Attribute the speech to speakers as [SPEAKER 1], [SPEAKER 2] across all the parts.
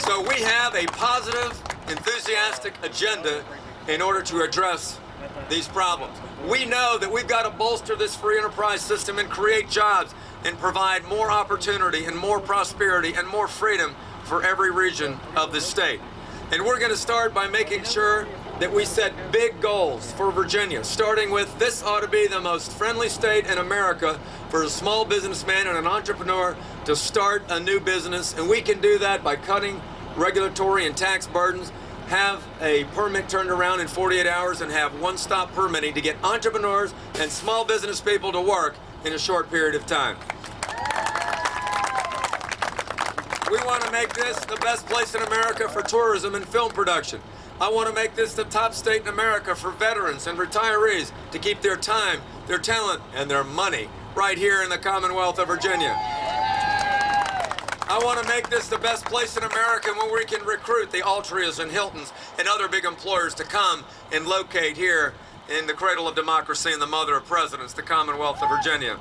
[SPEAKER 1] So we have a positive, enthusiastic agenda in order to address these problems. We know that we've got to bolster this free enterprise system and create jobs and provide more opportunity and more prosperity and more freedom for every region of the state. And we're going to start by making sure that we set big goals for Virginia, starting with this ought to be the most friendly state in America for a small businessman and an entrepreneur to start a new business. And we can do that by cutting regulatory and tax burdens, have a permit turned around in 48 hours, and have one-stop permitting to get entrepreneurs and small business people to work in a short period of time. We want to make this the best place in America for tourism and film production. I want to make this the top state in America for veterans and retirees to keep their time, their talent, and their money right here in the Commonwealth of Virginia. I want to make this the best place in America where we can recruit the Altrias and Hiltons and other big employers to come and locate here in the cradle of democracy and the mother of presidents, the Commonwealth of Virginia.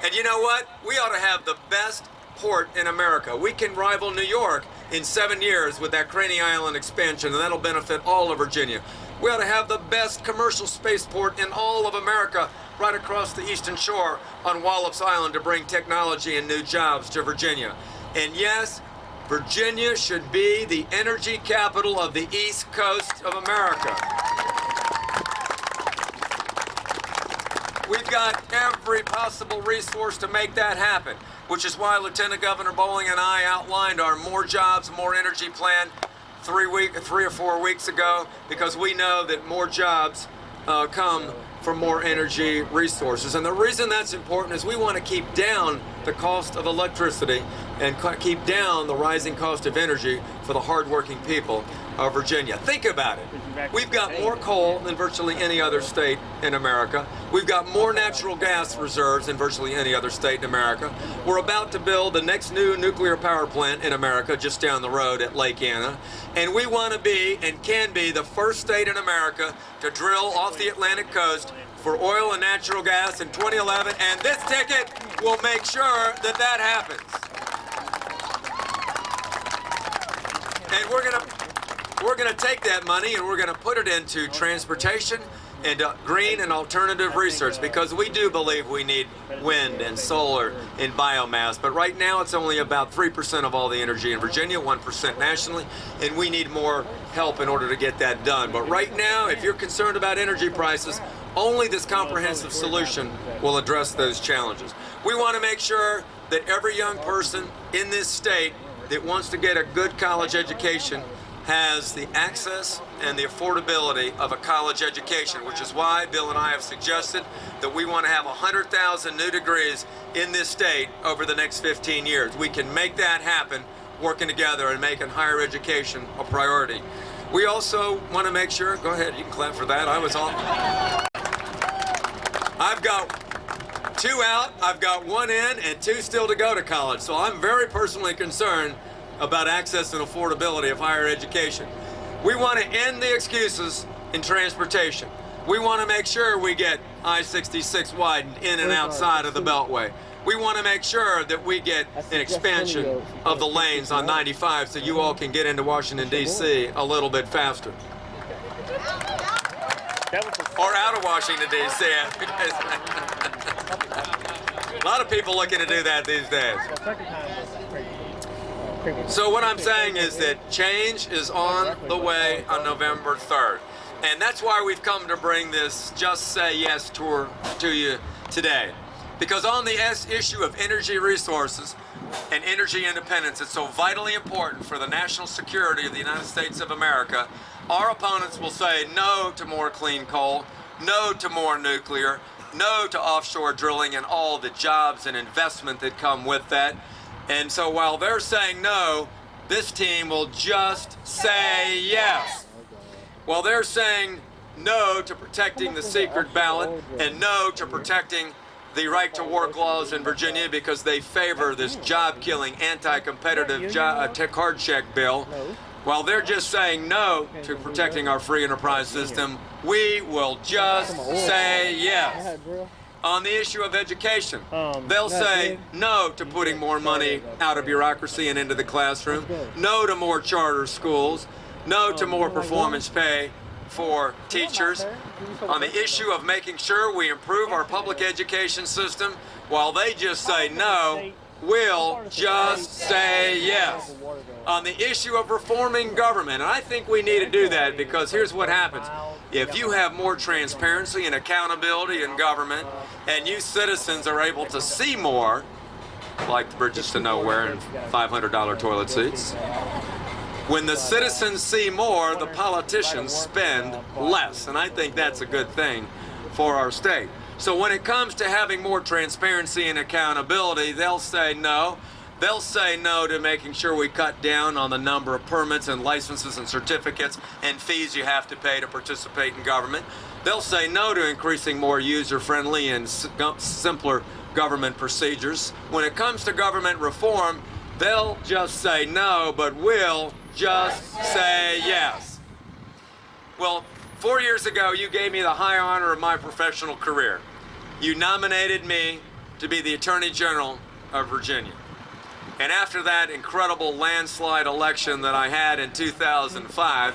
[SPEAKER 1] And you know what? We ought to have the best port in America. We can rival New York in 7 years with that Craney Island expansion, and that'll benefit all of Virginia. We ought to have the best commercial spaceport in all of America right across the eastern shore on Wallops Island to bring technology and new jobs to Virginia. And yes, Virginia should be the energy capital of the East Coast of America. We've got every possible resource to make that happen, which is why Lieutenant Governor Bowling and I outlined our More Jobs, More Energy plan 3 or 4 weeks ago, because we know that more jobs come from more energy resources. And the reason that's important is we want to keep down the cost of electricity and keep down the rising cost of energy for the hardworking people of Virginia. Think about it. We've got more coal than virtually any other state in America. We've got more natural gas reserves than virtually any other state in America. We're about to build the next new nuclear power plant in America just down the road at Lake Anna. And we want to be and can be the first state in America to drill off the Atlantic coast for oil and natural gas in 2011. And this ticket will make sure that that happens. And we're gonna take that money and we're gonna put it into transportation and green and alternative research, because we do believe we need wind and solar and biomass. But right now it's only about 3% of all the energy in Virginia, 1% nationally, and we need more help in order to get that done. But right now, if you're concerned about energy prices, only this comprehensive solution will address those challenges. We want to make sure that every young person in this state that wants to get a good college education has the access and the affordability of a college education, which is why Bill and I have suggested that we want to have 100,000 new degrees in this state over the next 15 years. We can make that happen working together and making higher education a priority. We also want to make sure, go ahead, you can clap for that. I've got 2 out, I've got 1 in, and 2 still to go to college. So I'm very personally concerned about access and affordability of higher education. We want to end the excuses in transportation. We want to make sure we get I-66 widened in and outside of the Beltway. We want to make sure that we get an expansion of the lanes on 95 so you all can get into Washington, D.C. a little bit faster. Or out of Washington, D.C. A lot of people looking to do that these days. So what I'm saying is that change is on the way on November 3rd. And that's why we've come to bring this Just Say Yes tour to you today. Because on the issue of energy resources and energy independence, it's so vitally important for the national security of the United States of America. Our opponents will say no to more clean coal, no to more nuclear, no to offshore drilling and all the jobs and investment that come with that. And so while they're saying no, this team will just say yes. While they're saying no to protecting the secret ballot and no to protecting the right to work laws in Virginia because they favor this job-killing, anti-competitive card check bill, while they're just saying no to protecting our free enterprise system, we will just say yes. On the issue of education, they'll say no to putting more money out of bureaucracy and into the classroom, no to more charter schools, no to more performance pay for teachers. On the issue of making sure we improve our public education system, while they just say no, we'll just say yes. On the issue of reforming government, and I think we need to do that because here's what happens. If you have more transparency and accountability in government, and you citizens are able to see more, like the Bridges to Nowhere and $500 toilet seats, when the citizens see more, the politicians spend less, and I think that's a good thing for our state. So when it comes to having more transparency and accountability, they'll say no. They'll say no to making sure we cut down on the number of permits and licenses and certificates and fees you have to pay to participate in government. They'll say no to increasing more user-friendly and simpler government procedures. When it comes to government reform, they'll just say no, but we'll just say yes. Well, 4 years ago, you gave me the high honor of my professional career. You nominated me to be the Attorney General of Virginia. And after that incredible landslide election that I had in 2005,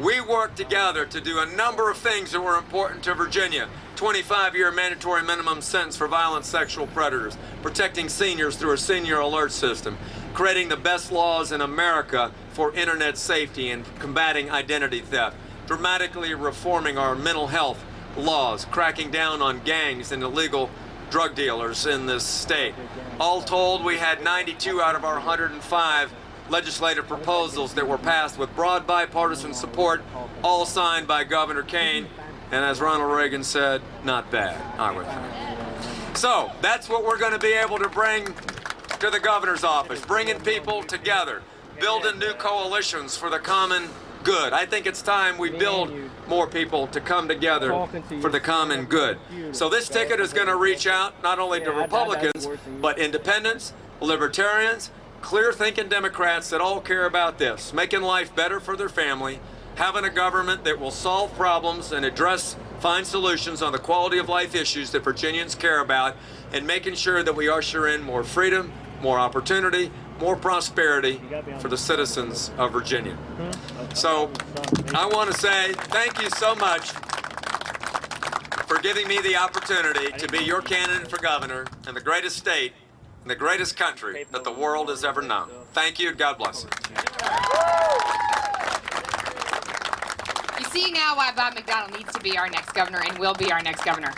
[SPEAKER 1] we worked together to do a number of things that were important to Virginia. 25-year mandatory minimum sentence for violent sexual predators, protecting seniors through a senior alert system, creating the best laws in America for internet safety and combating identity theft, dramatically reforming our mental health laws, cracking down on gangs and illegal drug dealers in this state. All told, we had 92 out of our 105 legislative proposals that were passed with broad bipartisan support, all signed by Governor Kane, and as Ronald Reagan said, not bad, I would think. So that's what we're going to be able to bring to the governor's office, bringing people together, building new coalitions for the common good. I think it's time we build more people to come together for the common good. So this ticket is going to reach out not only to Republicans, but independents, libertarians, clear-thinking Democrats that all care about this, making life better for their family, having a government that will solve problems and find solutions on the quality of life issues that Virginians care about, and making sure that we usher in more freedom, more opportunity, more prosperity for the citizens of Virginia. So I want to say thank you so much for giving me the opportunity to be your candidate for governor in the greatest state, in the greatest country that the world has ever known. Thank you, and God bless you.
[SPEAKER 2] You see now why Bob McDonnell needs to be our next governor and will be our next governor.